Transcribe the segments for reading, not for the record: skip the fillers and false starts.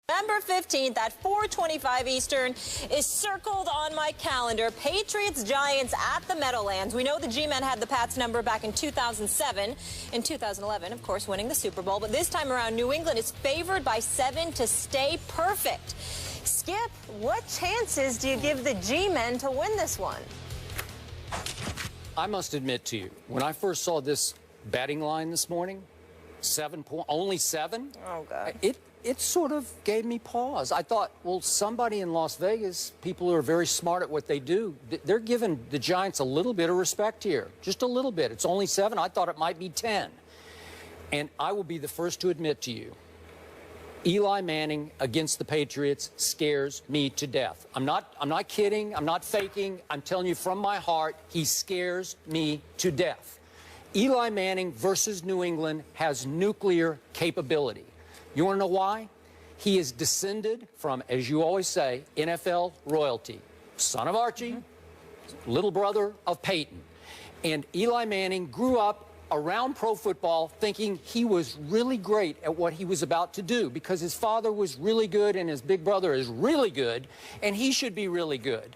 November 15th at 4:25 Eastern is circled on my calendar. Patriots Giants at the Meadowlands. We know the G-Men had the Pats number back in 2007. In 2011, of course, winning the Super Bowl. But this time around, New England is favored by 7 to stay perfect. Skip, what chances do you give the G-Men to win this one? I must admit to you, when I first saw this betting line this morning, only 7? Oh, God. It sort of gave me pause. I thought, well, somebody in Las Vegas, people who are very smart at what they do, they're giving the Giants a little bit of respect here. Just a little bit. It's only 7. I thought it might be 10. And I will be the first to admit to you, Eli Manning against the Patriots scares me to death. I'm not kidding. I'm not faking. I'm telling you from my heart, he scares me to death. Eli Manning versus New England has nuclear capability. You want to know why? He is descended from, as you always say, NFL royalty. Son of Archie, little brother of Peyton. And Eli Manning grew up around pro football thinking he was really great at what he was about to do because his father was really good and his big brother is really good, and he should be really good.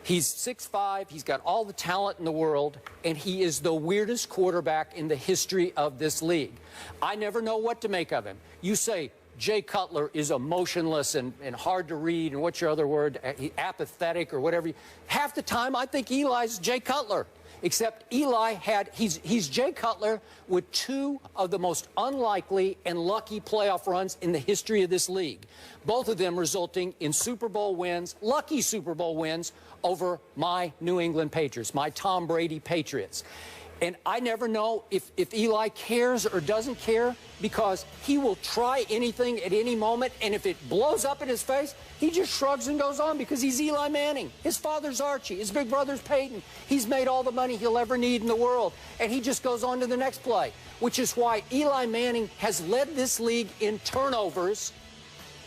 He's 6'5", he's got all the talent in the world, and he is the weirdest quarterback in the history of this league. I never know what to make of him. You say Jay Cutler is emotionless and hard to read, and what's your other word, apathetic or whatever. Half the time I think Eli's Jay Cutler, except Eli he's Jay Cutler with 2 of the most unlikely and lucky playoff runs in the history of this league. Both of them resulting in Super Bowl wins, lucky Super Bowl wins over my New England Patriots, my Tom Brady Patriots. And I never know if Eli cares or doesn't care because he will try anything at any moment, and if it blows up in his face, he just shrugs and goes on because he's Eli Manning. His father's Archie. His big brother's Peyton. He's made all the money he'll ever need in the world, and he just goes on to the next play, which is why Eli Manning has led this league in turnovers,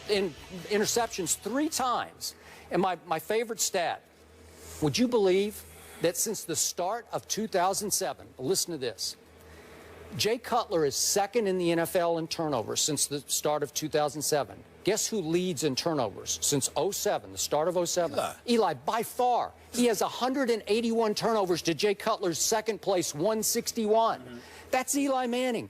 in interceptions 3 times. And my favorite stat, would you believe that since the start of 2007, listen to this, Jay Cutler is 2nd in the NFL in turnovers since the start of 2007. Guess who leads in turnovers since 07, the start of 07? Eli, by far. He has 181 turnovers to Jay Cutler's 2nd place, 161. That's Eli Manning.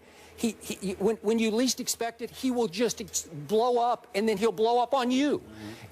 When you least expect it, he will just blow up, and then he'll blow up on you.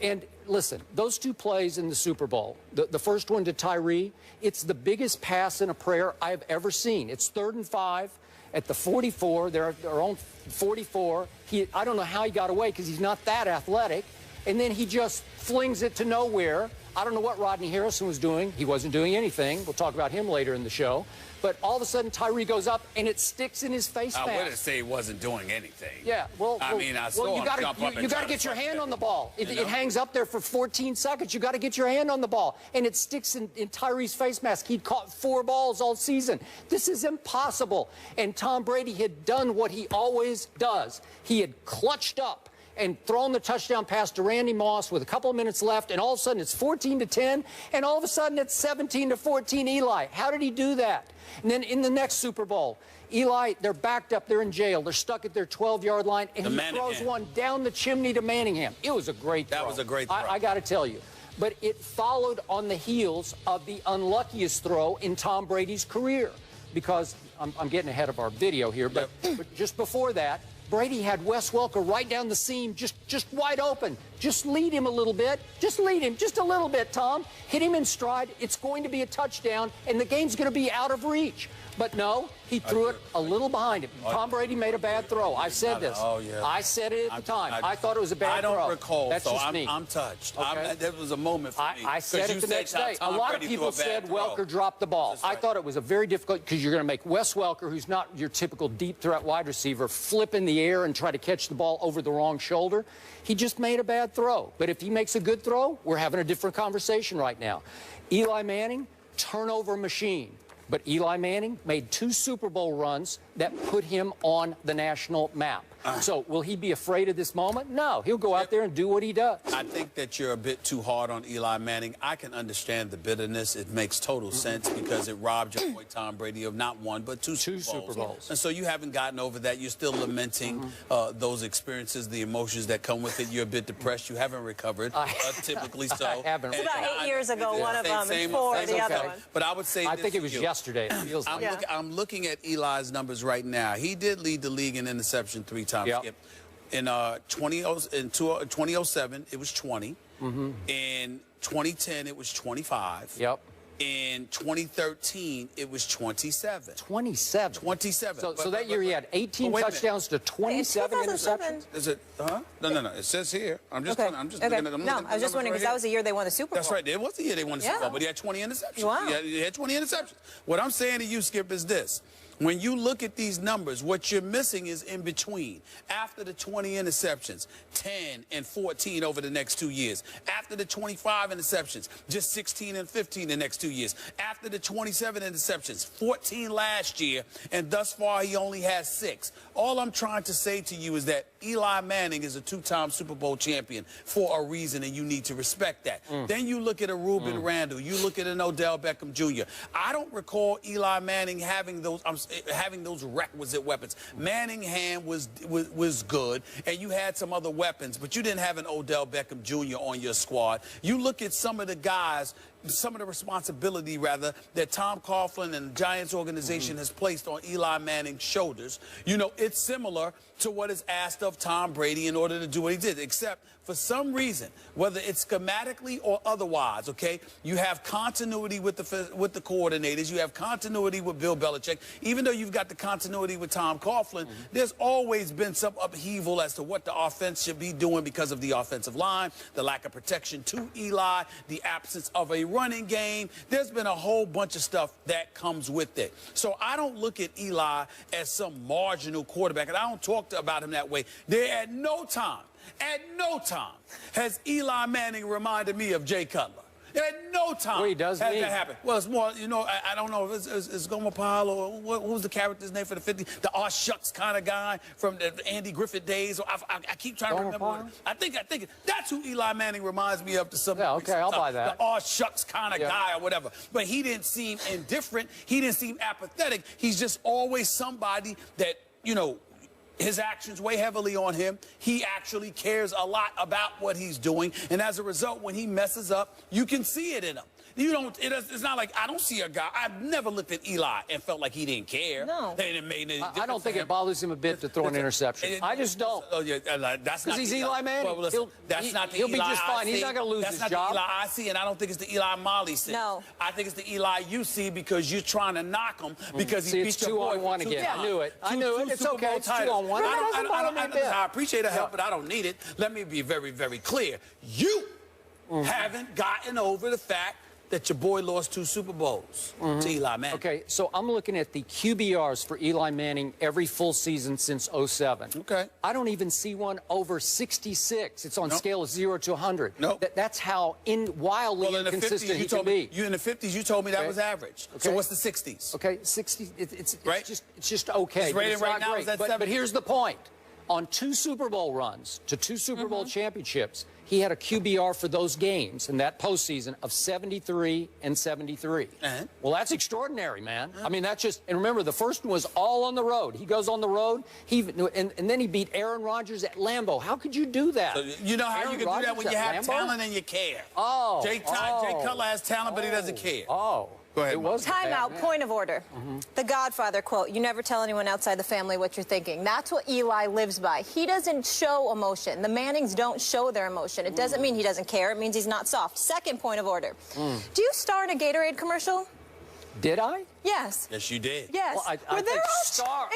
And listen, those 2 plays in the Super Bowl, the first one to Tyree, it's the biggest pass in a prayer I've ever seen. It's 3rd and 5 at the 44, their own 44. I don't know how he got away because he's not that athletic. And then he just flings it to nowhere. I don't know what Rodney Harrison was doing. He wasn't doing anything. We'll talk about him later in the show. But all of a sudden, Tyree goes up, and it sticks in his face mask. I wouldn't say he wasn't doing anything. Yeah, well, I saw him jump up and you got to get your hand on the ball. It hangs up there for 14 seconds. You got to get your hand on the ball, and it sticks in Tyree's face mask. He'd caught 4 balls all season. This is impossible. And Tom Brady had done what he always does. He had clutched up and thrown the touchdown pass to Randy Moss with a couple of minutes left, and all of a sudden it's 14-10, and all of a sudden it's 17-14 Eli. How did he do that? And then in the next Super Bowl, Eli, they're backed up, they're in jail, they're stuck at their 12-yard line, and he throws one down the chimney to Manningham. It was a great throw. That was a great throw. I got to tell you. But it followed on the heels of the unluckiest throw in Tom Brady's career, because I'm getting ahead of our video here, but just before that, Brady had Wes Welker right down the seam, just wide open. Just lead him a little bit. Just lead him just a little bit, Tom. Hit him in stride. It's going to be a touchdown, and the game's going to be out of reach. But no, he threw it a little behind him. Tom Brady made a bad throw. I said this. I said it at the time. I thought it was a bad throw. I don't recall, That's just me. I'm touched. Okay. That was a moment for me. I said it the next day. A lot of people said Welker dropped the ball. I thought it was a very difficult, because you're going to make Wes Welker, who's not your typical deep threat wide receiver, flip in the air and try to catch the ball over the wrong shoulder. He just made a bad throw. But if he makes a good throw, we're having a different conversation right now. Eli Manning, turnover machine. But Eli Manning made 2 Super Bowl runs that put him on the national map. So will he be afraid of this moment? No. He'll go out there and do what he does. I think that you're a bit too hard on Eli Manning. I can understand the bitterness. It makes total sense because it robbed your boy Tom Brady of not one, but two Super Bowls. And so you haven't gotten over that. You're still lamenting those experiences, the emotions that come with it. You're a bit depressed. You haven't recovered, typically so. I haven't. It's about 8 years ago, one of them, and 4 the other one. But I would say I think it was yesterday. It feels like. I'm looking at Eli's numbers right now. He did lead the league in interception 3 times. Skip. In 2007, it was 20. In 2010, it was 25. Yep. In 2013, it was 27. 27. 27. So that year he had 18 touchdowns to 27 interceptions. Is it? No. It says here. I'm just. Okay. I'm just. Okay. Looking at, no, I was just wondering because that was the year they won the Super Bowl. That's right. It was the year they won the Super Bowl, but he had 20 interceptions. Wow. He had 20 interceptions. What I'm saying to you, Skip, is this. When you look at these numbers, what you're missing is in between. After the 20 interceptions, 10 and 14 over the next 2 years. After the 25 interceptions, just 16 and 15 the next 2 years. After the 27 interceptions, 14 last year, and thus far he only has 6. All I'm trying to say to you is that Eli Manning is a 2-time Super Bowl champion for a reason, and you need to respect that. Then you look at a Reuben Randall. You look at an Odell Beckham Jr. I don't recall Eli Manning having those requisite weapons. Manning's hand was good, and you had some other weapons, but you didn't have an Odell Beckham Jr. on your squad. You look at some of the guys, some of the responsibility, rather, that Tom Coughlin and the Giants organization has placed on Eli Manning's shoulders. You know, it's similar to what is asked of Tom Brady in order to do what he did, except for some reason, whether it's schematically or otherwise, okay, you have continuity with the coordinators. You have continuity with Bill Belichick. Even though you've got the continuity with Tom Coughlin, there's always been some upheaval as to what the offense should be doing because of the offensive line, the lack of protection to Eli, the absence of a running game. There's been a whole bunch of stuff that comes with it. So I don't look at Eli as some marginal quarterback, and I don't talk about him that way. At no time has Eli Manning reminded me of Jay Cutler. At no time has that happened. Well, it's more, you know, I don't know if it's Gomer Pyle or what was the character's name for the 50s? The aw shucks kind of guy from the Andy Griffith days. I keep trying to remember. I think that's who Eli Manning reminds me of to some extent. Okay, I'll buy that. The aw shucks kind of guy or whatever. But he didn't seem indifferent. He didn't seem apathetic. He's just always somebody that, you know, his actions weigh heavily on him. He actually cares a lot about what he's doing. And as a result, when he messes up, you can see it in him. You don't. It's not like I don't see a guy. I've never looked at Eli and felt like he didn't care. No. I don't think it bothers him a bit to throw an interception. I just don't. Oh yeah, that's not. Because he's Eli Manning. Well, listen, that's not the He'll Eli be just fine. He's not going to lose his job. That's not the Eli I see, and I don't think it's the Eli Molly see. No. I think it's the Eli you see because you're trying to knock him because he beat your boy. It's 2-on-1 again. I knew it. I knew it. It's okay. It's 2-on-1. I appreciate the help, but I don't need it. Let me be very, very clear. You haven't gotten over the fact that your boy lost 2 Super Bowls to Eli Manning. Okay, so I'm looking at the QBRs for Eli Manning every full season since 07. Okay. I don't even see one over 66. It's on scale of 0 to 100. That's how wildly inconsistent he can be. In the 50s, you told me that was average. Okay. So what's the 60s? Okay, 60. It's right? It's just okay. It's rated right now is at 7. But here's the point. On 2 Super Bowl runs to 2 Super Bowl championships, he had a QBR for those games in that postseason of 73 and 73. Well, that's extraordinary, man. I mean, that's just, and remember, the first one was all on the road. He goes on the road, and then he beat Aaron Rodgers at Lambeau. How could you do that? So you know how Aaron you can do that when you have talent and you care. Jay Cutler has talent, but he doesn't care. Go ahead. Timeout, point of order. The Godfather quote, you never tell anyone outside the family what you're thinking. That's what Eli lives by. He doesn't show emotion. The Mannings don't show their emotion. It doesn't mean he doesn't care. It means he's not soft. Second point of order. Do you star in a Gatorade commercial? Did I? Yes. Yes, you did. Yes. Well, I think star.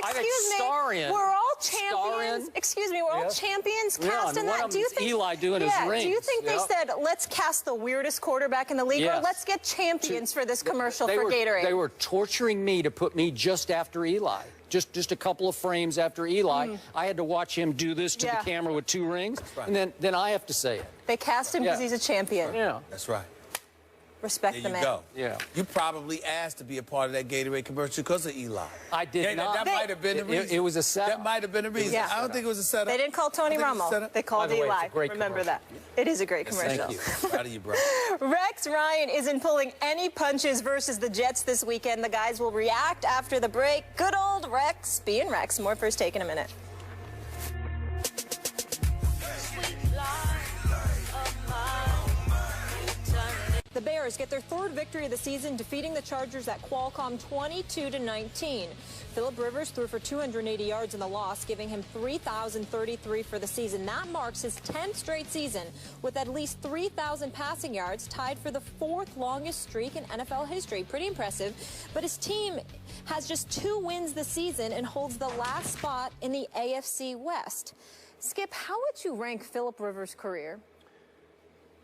We're all champions. Excuse me. We're all champions cast in that. Do you think Eli doing his rings? Do you think they said, let's cast the weirdest quarterback in the league, or let's get champions for this commercial for Gatorade? They were torturing me to put me just after Eli. Just a couple of frames after Eli. I had to watch him do this to the camera with 2 rings, and then I have to say it. They cast him because he's a champion. Yeah. That's right. Respect there the you man. go. Yeah. You probably asked to be a part of that Gatorade commercial because of Eli. I did not. That might have been the reason. It was a setup. That might have been the reason. Yeah. I don't think it was a setup. They didn't call Tony I think it was a Romo. setup. They called By the way, Eli. it's a great Remember commercial. that. It is a great commercial. Thank you. Proud of you, bro. Rex Ryan isn't pulling any punches versus the Jets this weekend. The guys will react after the break. Good old Rex being Rex. More First Take in a minute. The Bears get their third victory of the season, defeating the Chargers at Qualcomm 22-19. Philip Rivers threw for 280 yards in the loss, giving him 3,033 for the season. That marks his 10th straight season with at least 3,000 passing yards, tied for the fourth longest streak in NFL history. Pretty impressive. But his team has just 2 wins this season and holds the last spot in the AFC West. Skip, how would you rank Philip Rivers' career?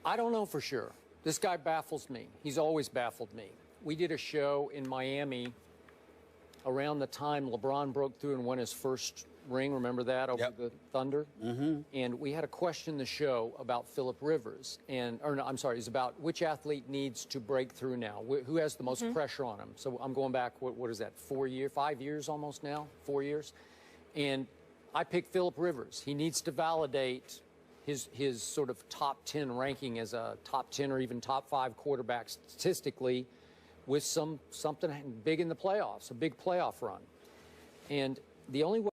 I don't know for sure. This guy baffles me. He's always baffled me. We did a show in Miami around the time LeBron broke through and won his first ring. Remember that over the Thunder? Mm-hmm. And we had a question in the show about Philip Rivers. I'm sorry, it's about which athlete needs to break through now. Who has the most pressure on him? So I'm going back, what is that, 5 years almost now? 4 years? And I picked Philip Rivers. He needs to validate his sort of top 10 ranking as a top 10 or even top 5 quarterback statistically with something big in the playoffs, a big playoff run. And the only way